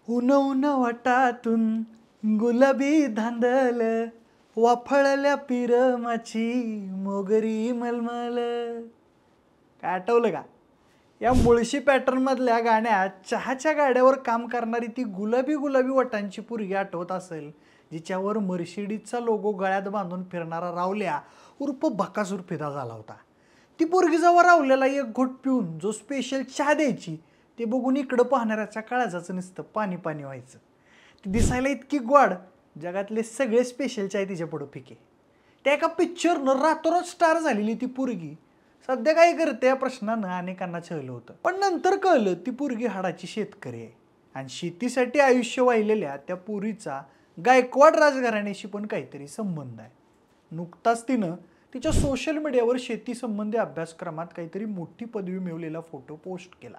उन उन वाटातून गुलाबी धांदल वाफळल्या पिरमाची मोगरी मलमल. काय आठवलं का? या मुळशी पॅटर्न मधल्या गाण्यात चहाच्या गाड्यावर काम करणारी ती गुलाबी गुलाबी वटांची पोरगी आठवत असेल, जिच्यावर मर्सिडीजचा लोगो गळ्यात बांधून फिरणारा रावल्या उर्फ बकासूर फिदा झाला होता. ती पोरगी जेव्हा रावल्याला एक घोट पिऊन जो स्पेशल चहा द्यायची ते बघून इकडं पाहणाऱ्याच्या काळजाचं नुसतं पाणी पाणी व्हायचं. ती दिसायला इतकी गोड, जगातले सगळे स्पेशल चाय तिच्या पुढं फिके. त्या एका पिक्चरनं रातोरात स्टार झालेली ती पोरगी सध्या काय करते या प्रश्नानं अनेकांना छळलं होतं. पण नंतर कळलं ती पोरगी हाडाची शेतकरी आहे आणि शेतीसाठी आयुष्य वाहिलेल्या त्या पोरीचा गायकवाड राजघराण्याशी पण काहीतरी संबंध आहे. नुकताच तिनं तिच्या सोशल मीडियावर शेती संबंधी अभ्यासक्रमात काहीतरी मोठी पदवी मिळवलेला फोटो पोस्ट केला,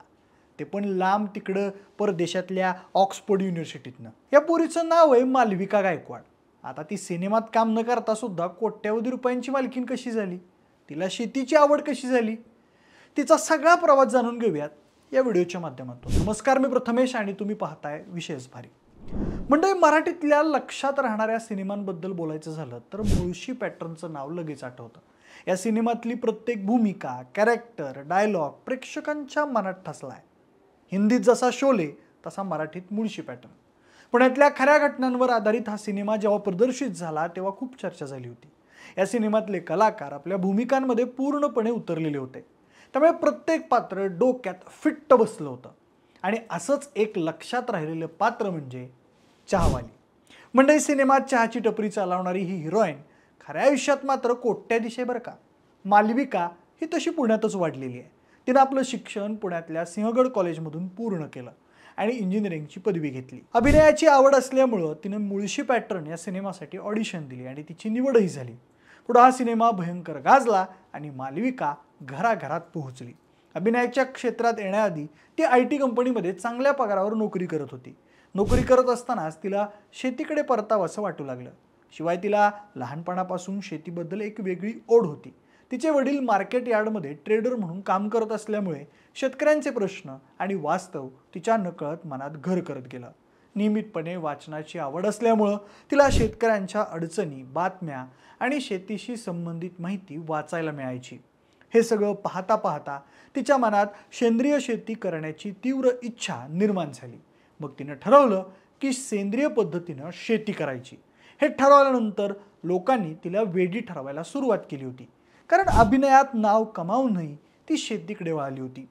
ते पण लांब तिकडं परदेशातल्या ऑक्सफोर्ड युनिव्हर्सिटीतनं. या पोरीचं नाव आहे मालविका गायकवाड. आता ती सिनेमात काम न करता सुद्धा कोट्यावधी रुपयांची मालकीण कशी झाली, तिला शेतीची आवड कशी झाली, तिचा सगळा प्रवास जाणून घेऊयात या व्हिडिओच्या माध्यमातून. नमस्कार, मी प्रथमेश आणि तुम्ही पाहताय विशेष भारी. म्हणजे मराठीतल्या लक्षात राहणाऱ्या सिनेमांबद्दल बोलायचं झालं तर मुळशी पॅटर्नचं नाव लगेच आठवतं. या सिनेमातली प्रत्येक भूमिका, कॅरेक्टर, डायलॉग प्रेक्षकांच्या मनात ठसलाय. हिंदीत जसा शोले तसा मराठीत मुळशी पॅटर्न. पुण्यातल्या खऱ्या घटनांवर आधारित हा सिनेमा जेव्हा प्रदर्शित झाला तेव्हा खूप चर्चा झाली होती. या सिनेमातले कलाकार आपल्या भूमिकांमध्ये पूर्णपणे उतरलेले होते, त्यामुळे प्रत्येक पात्र डोक्यात फिट्ट बसलं होतं. आणि असंच एक लक्षात राहिलेलं पात्र म्हणजे चहावाली. म्हणजे सिनेमात चहाची टपरी चालवणारी ही हिरोईन खऱ्या आयुष्यात मात्र कोट्याधीश आहे बरं का. मालविका ही तशी पुण्यातच वाढलेली आहे. तिनं आपलं शिक्षण पुण्यातल्या सिंहगड कॉलेजमधून पूर्ण केलं आणि इंजिनिअरिंगची पदवी घेतली. अभिनयाची आवड असल्यामुळं तिनं मुळशी पॅटर्न या सिनेमासाठी ऑडिशन दिली आणि तिची निवडही झाली. पुढे हा सिनेमा भयंकर गाजला आणि मालविका घराघरात पोहोचली. अभिनयाच्या क्षेत्रात येण्याआधी ती IT कंपनीमध्ये चांगल्या पगारावर नोकरी करत होती. नोकरी करत असतानाच तिला शेतीकडे परतावं असं वाटू लागलं. शिवाय तिला लहानपणापासून शेतीबद्दल एक वेगळी ओढ होती. तिचे वडील मार्केट यार्डमध्ये ट्रेडर म्हणून काम करत असल्यामुळे शेतकऱ्यांचे प्रश्न आणि वास्तव तिच्या नकळत मनात घर करत गेलं. नियमितपणे वाचनाची आवड असल्यामुळं तिला शेतकऱ्यांच्या अडचणी, बातम्या आणि शेतीशी संबंधित माहिती वाचायला मिळायची. हे सगळं पाहता पाहता तिच्या मनात सेंद्रिय शेती करण्याची तीव्र इच्छा निर्माण झाली. मग तिनं ठरवलं की सेंद्रिय पद्धतीनं शेती करायची. हे ठरवल्यानंतर लोकांनी तिला वेडी ठरवायला सुरुवात केली होती, कारण अभिनयात नाव कमावूनही ती शेतीकडे वळाली होती.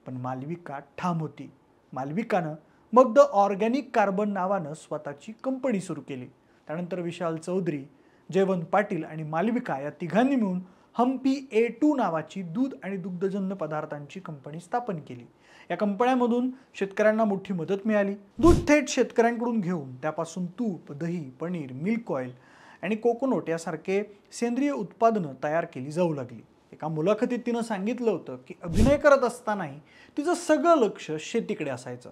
पण मालविका ठाम होती. मालविकानं मग द ऑर्गॅनिक कार्बन नावानं स्वतःची कंपनी सुरू केली. त्यानंतर विशाल चौधरी, जयवंत पाटील आणि मालविका या तिघांनी मिळून हम्पी A2 नावाची दूध आणि दुग्धजन्य पदार्थांची कंपनी स्थापन केली. या कंपन्यांमधून शेतकऱ्यांना मोठी मदत मिळाली. दूध थेट शेतकऱ्यांकडून घेऊन त्यापासून तूप, दही, पनीर, मिल्क ऑइल आणि कोकोनट यासारखे सेंद्रिय उत्पादनं तयार केली जाऊ लागली. एका मुलाखतीत तिनं सांगितलं होतं की अभिनय करत असतानाही तिचं सगळं लक्ष शेतीकडे असायचं.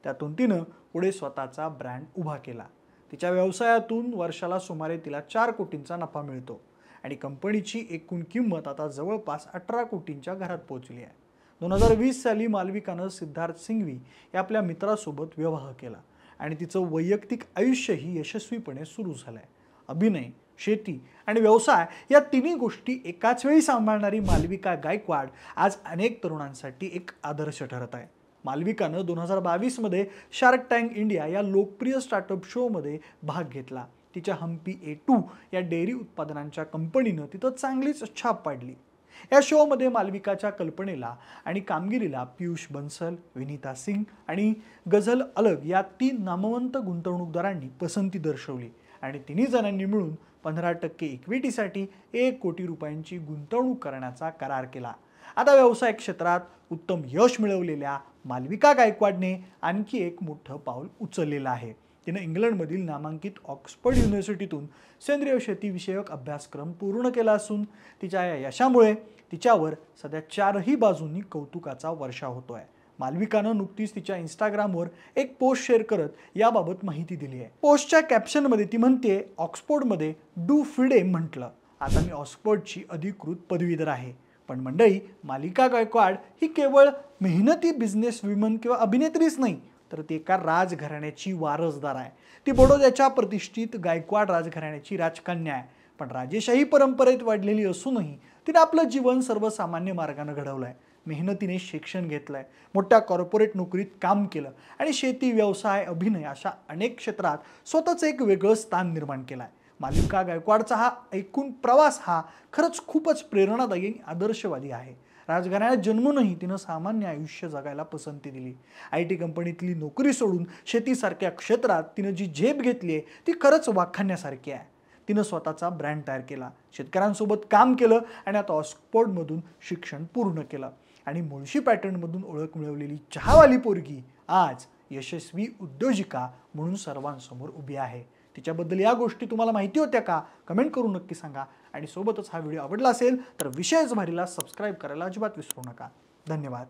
त्यातून तिनं पुढे स्वतःचा ब्रँड उभा केला. तिच्या व्यवसायातून वर्षाला सुमारे तिला 4 कोटींचा नफा मिळतो आणि कंपनीची एकूण किंमत आता जवळपास 18 कोटींच्या घरात पोहोचली आहे. 2020 साली मालविकानं सिद्धार्थ सिंघवी या आपल्या मित्रासोबत विवाह केला आणि तिचं वैयक्तिक आयुष्यही यशस्वीपणे सुरू झालंय. अभिनय, शेती आणि व्यवसाय या तिन्ही गोष्टी एकाच वेळी सांभाळणारी मालविका गायकवाड आज अनेक तरुणांसाठी एक आदर्श ठरत आहे. मालविकानं 2022 मध्ये शार्क टँक इंडिया या लोकप्रिय स्टार्टअप शोमध्ये भाग घेतला. तिच्या हम्पी A2 या डेअरी उत्पादनांच्या कंपनीनं तिथं चांगलीच छाप पाडली. या शोमध्ये मालविकाच्या कल्पनेला आणि कामगिरीला पियुष बन्सल, विनीता सिंग आणि गझल अलग या 3 नामवंत गुंतवणूकदारांनी पसंती दर्शवली आणि तिन्ही जणांनी मिळून 15% इक्विटीसाठी 1 कोटी रुपयांची गुंतवणूक करण्याचा करार केला. आता व्यवसाय क्षेत्रात उत्तम यश मिळवलेल्या मालविका गायकवाडने आणखी एक मोठं पाऊल उचललेलं आहे. तिनं इंग्लंडमधील नामांकित ऑक्सफोर्ड युनिव्हर्सिटीतून सेंद्रिय शेतीविषयक अभ्यासक्रम पूर्ण केला असून तिच्या या यशामुळे तिच्यावर सध्या 4ही बाजूंनी कौतुकाचा वर्षाव होतोय. मालविकानं नुकतीच तिच्या इंस्टाग्रामवर एक पोस्ट शेअर करत याबाबत माहिती दिली आहे. पोस्टच्या कॅप्शनमध्ये ती म्हणते, ऑक्सफोर्डमध्ये डू फिडे म्हटलं, आता मी ऑक्सफोर्डची अधिकृत पदवीधर आहे. पण मंडळी, मालविका गायकवाड ही केवळ मेहनती बिझनेस विमन किंवा अभिनेत्रीच नाही, तर ती एका राजघराण्याची वारसदार आहे. ती बडोद्याच्या प्रतिष्ठित गायकवाड राजघराण्याची राजकन्या आहे. पण राजेशाही परंपरेत वाढलेली असूनही तिने आपलं जीवन सर्वसामान्य मार्गाने घडवलंय. मेहनतीने शिक्षण घेतलंय, मोठ्या कॉर्पोरेट नोकरीत काम केलं आणि शेती, व्यवसाय, अभिनय अशा अनेक क्षेत्रात स्वतःचं एक वेगळं स्थान निर्माण केलंय. मालविका गायकवाडचा हा एकूण प्रवास हा खरंच खूपच प्रेरणादायी आणि आदर्शवादी आहे. राजघराण्यात जन्मूनही तिनं सामान्य आयुष्य जगायला पसंती दिली. IT कंपनीतली नोकरी सोडून शेतीसारख्या क्षेत्रात तिनं जी झेप घेतली आहे ती खरंच वाखाणण्यासारखी आहे. तिनं स्वतःचा ब्रँड तयार केला, शेतकऱ्यांसोबत काम केलं आणि आता ऑक्सफोर्डमधून शिक्षण पूर्ण केलं. आणि मुळशी पॅटर्नमधून ओळख मिळवलेली चहावाली पोरगी आज यशस्वी उद्योजिका म्हणून सर्वांसमोर उभी आहे. तिच्याबद्दल या गोष्टी तुम्हाला माहिती होत्या का? कमेंट करून नक्की सांगा. आणि सोबतच हा व्हिडिओ आवडला असेल तर विशेष भारीला सबस्क्राईब करायला अजिबात विसरू नका. धन्यवाद.